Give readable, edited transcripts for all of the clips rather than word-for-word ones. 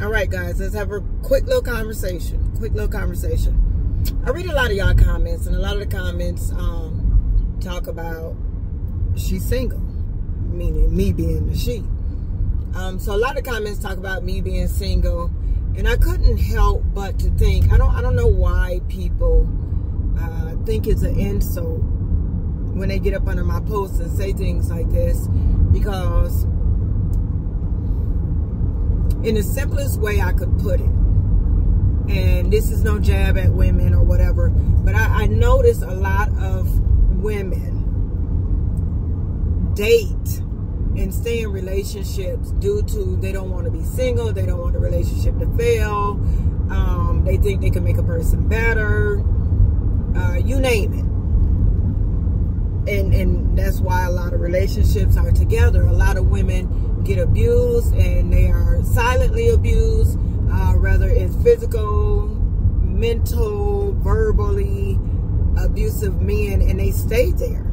All right, guys, let's have a quick little conversation. I read a lot of y'all comments, and a lot of the comments talk about she's single, meaning me being the she. So a lot of comments talk about me being single, and I couldn't help but to think, I don't know why people think it's an insult when they get up under my posts and say things like this, because in the simplest way I could put it, and this is no jab at women or whatever, but I notice a lot of women date and stay in relationships due to they don't want to be single, they don't want the relationship to fail, they think they can make a person better, you name it. And that's why a lot of relationships are together. A lot of women get abused, and they are silently abused, whether it's physical, mental, verbally abusive men, and they stay there.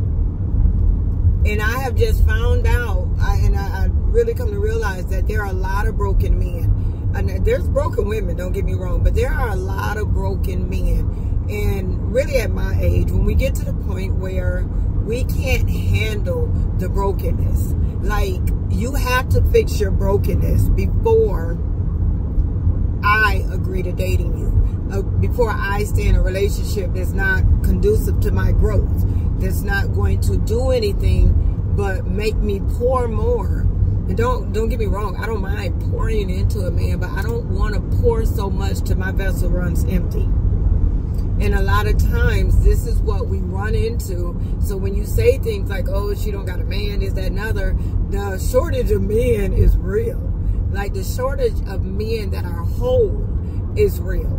And I have just found out, I really come to realize that there are a lot of broken men. And there's broken women, don't get me wrong, but there are a lot of broken men. And really at my age, when we get to the point where we can't handle the brokenness, like, you have to fix your brokenness before I agree to dating you, before I stay in a relationship that's not conducive to my growth, that's not going to do anything but make me pour more. And don't get me wrong, I don't mind pouring into a man, but I don't want to pour so much till my vessel runs empty. And a lot of times, this is what we run into. So when you say things like, oh, she don't got a man, is that another, the shortage of men is real. Like, the shortage of men that are whole is real.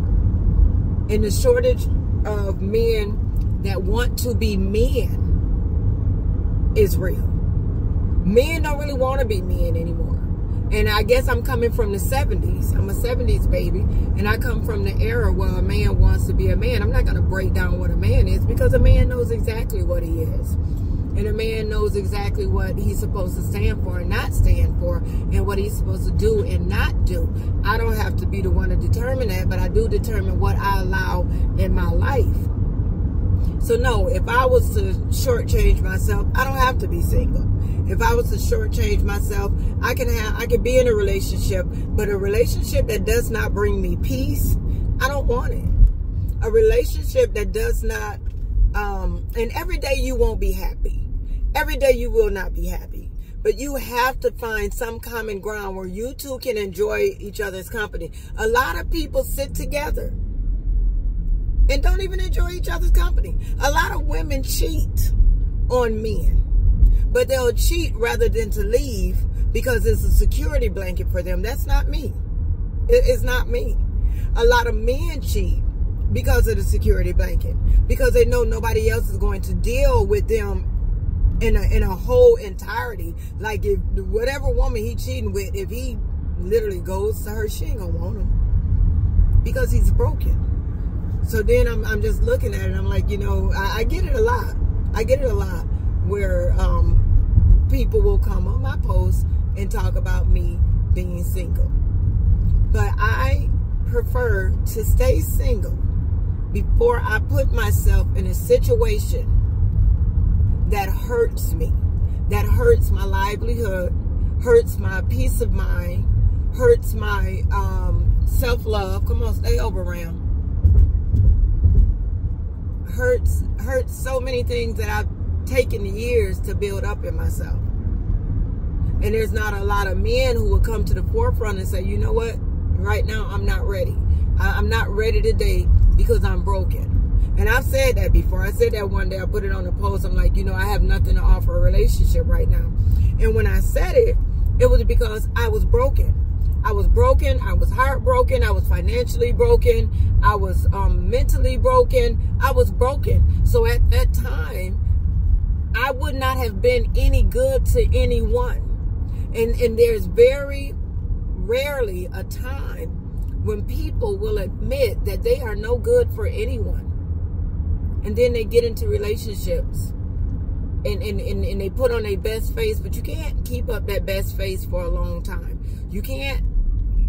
And the shortage of men that want to be men is real. Men don't really want to be men anymore. And I guess I'm coming from the 70s. I'm a 70s baby. And I come from the era where a man wants to be a man. I'm not going to break down what a man is, because a man knows exactly what he is. And a man knows exactly what he's supposed to stand for and not stand for, and what he's supposed to do and not do. I don't have to be the one to determine that, but I do determine what I allow in my life. So no, if I was to shortchange myself, I don't have to be single. If I was to shortchange myself, I can be in a relationship, but a relationship that does not bring me peace, I don't want it. A relationship that does not, and every day you won't be happy. Every day you will not be happy. But you have to find some common ground where you two can enjoy each other's company. A lot of people sit together and don't even enjoy each other's company. A lot of women cheat on men, but they'll cheat rather than to leave because it's a security blanket for them. That's not me. It's not me. A lot of men cheat because of the security blanket, because they know nobody else is going to deal with them in a whole entirety. Like, if whatever woman he cheating with, if he literally goes to her, she ain't gonna want him because he's broken. So then I'm just looking at it, I'm like, you know, I get it a lot. I get it a lot where people will come on my posts and talk about me being single. But I prefer to stay single before I put myself in a situation that hurts me, that hurts my livelihood, hurts my peace of mind, hurts my self-love. Come on, stay over, Ram. Hurts so many things that I've taken years to build up in myself. And there's not a lot of men who will come to the forefront and say, you know what, right now I'm not ready. I'm not ready to date because I'm broken. And I've said that before. I said that one day. I put it on a post. I'm like, you know, I have nothing to offer a relationship right now. And when I said it, it was because I was broken. I was broken. I was heartbroken. I was financially broken. I was mentally broken. I was broken. So at that time, I would not have been any good to anyone. And there's very rarely a time when people will admit that they are no good for anyone. And then they get into relationships and they put on their best face, but you can't keep up that best face for a long time. You can't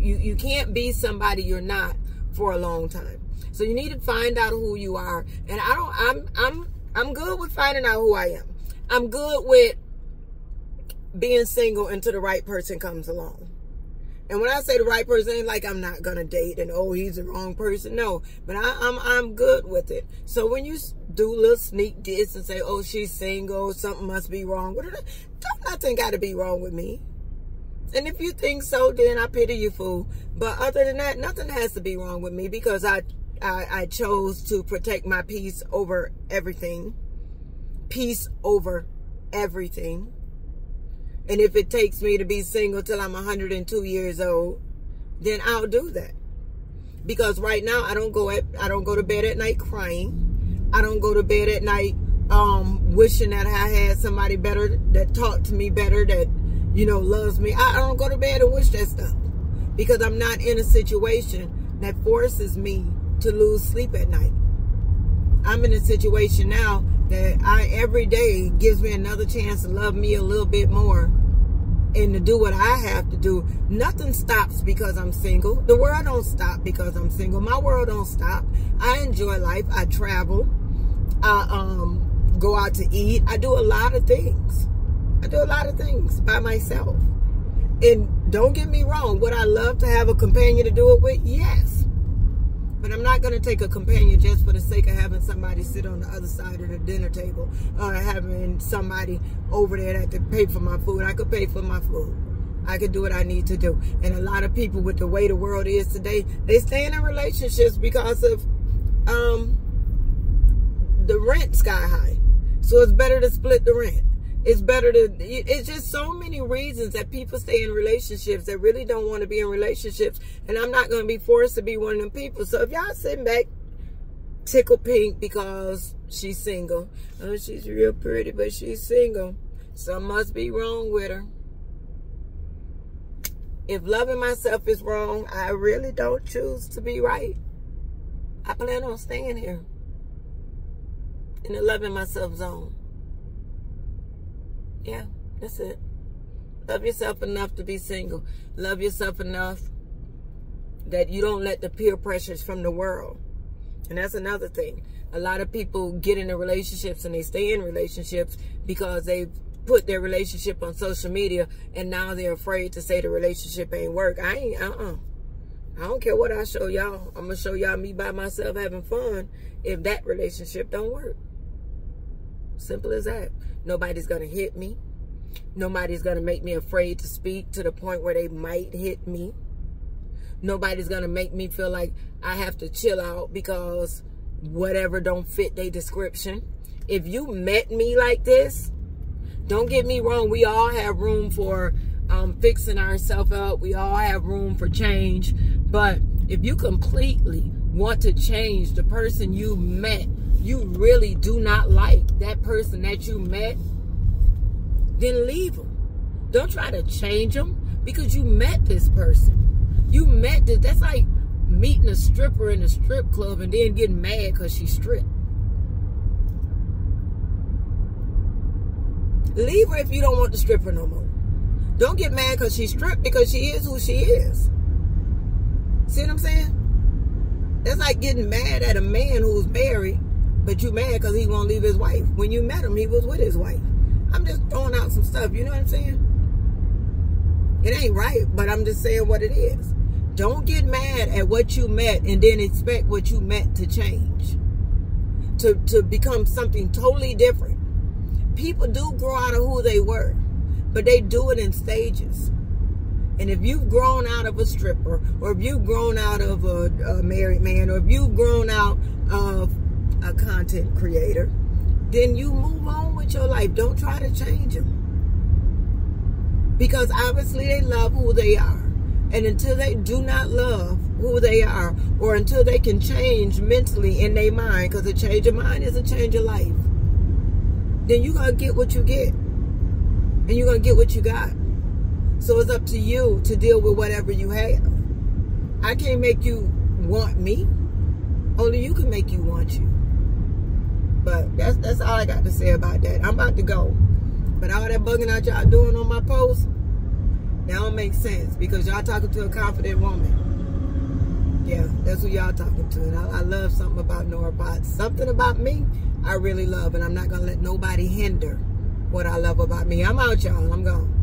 You can't be somebody you're not for a long time. So you need to find out who you are. And I'm good with finding out who I am. I'm good with being single until the right person comes along. And when I say the right person, ain't like I'm not gonna date and oh, he's the wrong person. No, but I'm good with it. So when you do little sneak diss and say, oh, she's single, something must be wrong with her, don't nothing got to be wrong with me. And if you think so, then I pity you, fool. But other than that, nothing has to be wrong with me because I chose to protect my peace over everything. Peace over everything. And if it takes me to be single till I'm 102 years old, then I'll do that. Because right now I don't go to bed at night crying. I don't go to bed at night wishing that I had somebody better that talked to me better, that loves me. I don't go to bed and wish that stuff because I'm not in a situation that forces me to lose sleep at night. I'm in a situation now that every day gives me another chance to love me a little bit more and to do what I have to do. Nothing stops because I'm single. The world don't stop because I'm single. My world don't stop. I enjoy life. I travel. I go out to eat. I do a lot of things. I do a lot of things by myself. And don't get me wrong, would I love to have a companion to do it with? Yes. But I'm not going to take a companion just for the sake of having somebody sit on the other side of the dinner table or having somebody over there that could pay for my food. I could pay for my food. I could do what I need to do. And a lot of people, with the way the world is today, they stay in relationships because of the rent sky high. So it's better to split the rent. It's just so many reasons that people stay in relationships that really don't want to be in relationships. And I'm not going to be forced to be one of them people. So if y'all sitting back, tickle pink because she's single. Oh, she's real pretty, but she's single. Something must be wrong with her. If loving myself is wrong, I really don't choose to be right. I plan on staying here in the loving myself zone. Yeah, that's it. Love yourself enough to be single. Love yourself enough that you don't let the peer pressures from the world. And that's another thing. A lot of people get into relationships and they stay in relationships because they put their relationship on social media and now they're afraid to say the relationship ain't work. I don't care what I show y'all. I'm going to show y'all me by myself having fun if that relationship don't work. Simple as that. Nobody's going to hit me. Nobody's going to make me afraid to speak to the point where they might hit me. Nobody's going to make me feel like I have to chill out because whatever don't fit their description. If you met me like this, don't get me wrong. We all have room for fixing ourselves up. We all have room for change. But if you completely want to change the person you met, you really do not like that person that you met, then leave them. Don't try to change them because you met this person. You met this. That's like meeting a stripper in a strip club and then getting mad because she stripped. Leave her if you don't want the stripper no more. Don't get mad because she stripped, because she is who she is. See what I'm saying? That's like getting mad at a man who's married, but you mad because he won't leave his wife. When you met him, he was with his wife. I'm just throwing out some stuff, you know what I'm saying? It ain't right, but I'm just saying what it is. Don't get mad at what you met and then expect what you met to change. To become something totally different. People do grow out of who they were, but they do it in stages. And if you've grown out of a stripper, or if you've grown out of a married man, or if you've grown out of a content creator, then you move on with your life. Don't try to change them. Because obviously they love who they are. And until they do not love who they are, or until they can change mentally in their mind, because a change of mind is a change of life, then you're going to get what you get. And you're going to get what you got. So it's up to you to deal with whatever you have. I can't make you want me. Only you can make you want you. But that's all I got to say about that. I'm about to go. But all that bugging out y'all doing on my post, Now it makes sense because y'all talking to a confident woman. Yeah, that's who y'all talking to. And I love something about Nora Potts. Something about me I really love, and I'm not going to let nobody hinder what I love about me. I'm out, y'all. I'm gone.